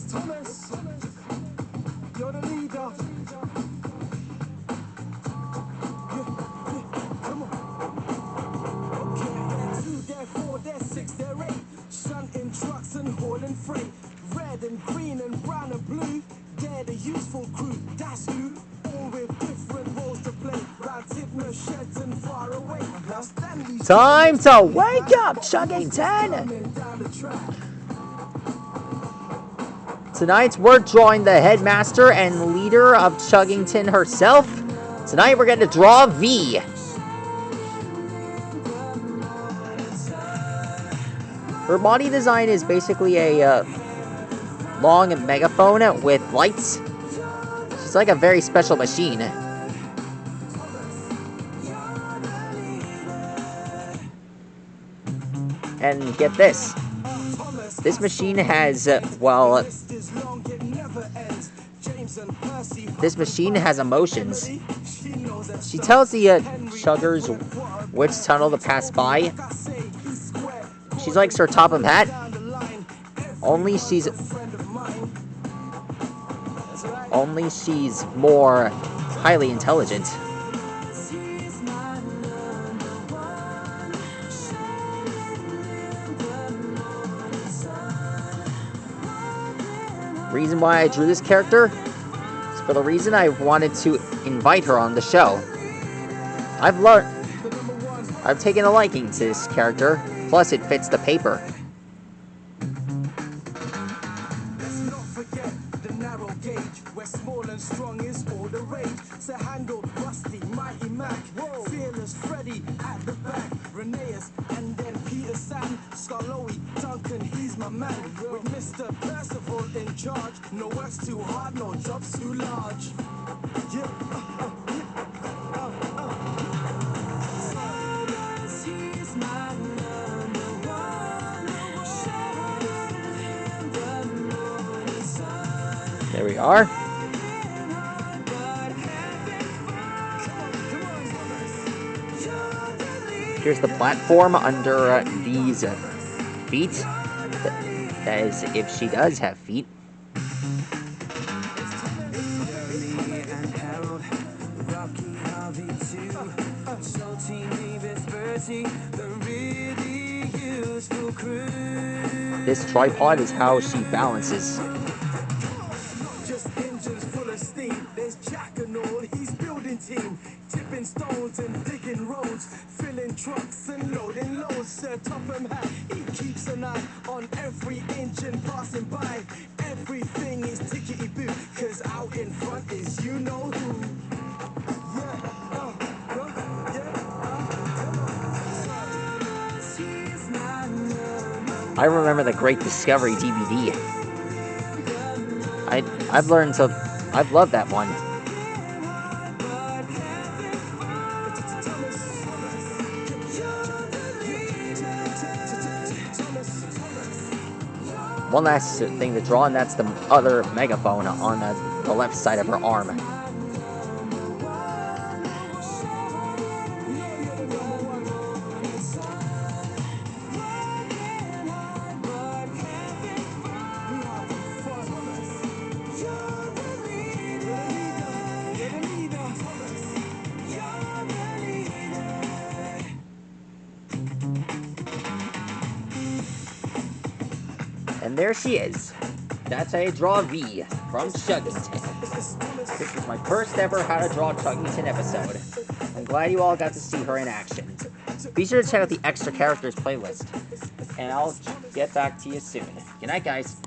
Thomas, you're the leader. Come on. Okay, 2, they're 4, they're 6, they're 8. Shunting trucks and hauling freight. Red and green and brown and blue. They're the useful crew, that's who. All with different roles to play. Round Tidmouth sheds and far away. Now Stanley's Time to wake up, Chuggington! down the track. Tonight we're drawing the headmaster and leader of Chuggington herself. Tonight we're going to draw V. Her body design is basically a long megaphone with lights. She's like a very special machine. And get this. This machine has, this machine has emotions. She tells the chuggers which tunnel to pass by. She's like Sir Topham Hatt, only she's more highly intelligent. Reason why I drew this character is for the reason I wanted to invite her on the show. I've taken a liking to this character, plus it fits the paper. Let's not forget the narrow gauge, where small and strong is all the rage. So handle Rusty, Mighty Mac, Fearless Freddy at the back, Rheneas, and then Peter Sam, Scarloey, Duncan, he's my man. With Mr. Percival in charge, no work's too hard, no job's too large. There we are. Here's the platform under these feet. That is, if she does have feet. This tripod is how she balances. Just engines full of steam. There's Jack and all, he's building team. Tipping stones and digging roads. Filling trucks and loading loads. Sir Topham Hatt, he keeps an eye on every engine passing by. Everything is tickety-boo, cause out in front is you know who. I remember the Great Discovery DVD. I've loved that one. One last thing to draw, and that's the other megaphone on the left side of her arm. And there she is. That's how you draw V from Chuggington. This is my first ever How to Draw Chuggington episode. I'm glad you all got to see her in action. Be sure to check out the Extra Characters playlist. And I'll get back to you soon. Good night, guys.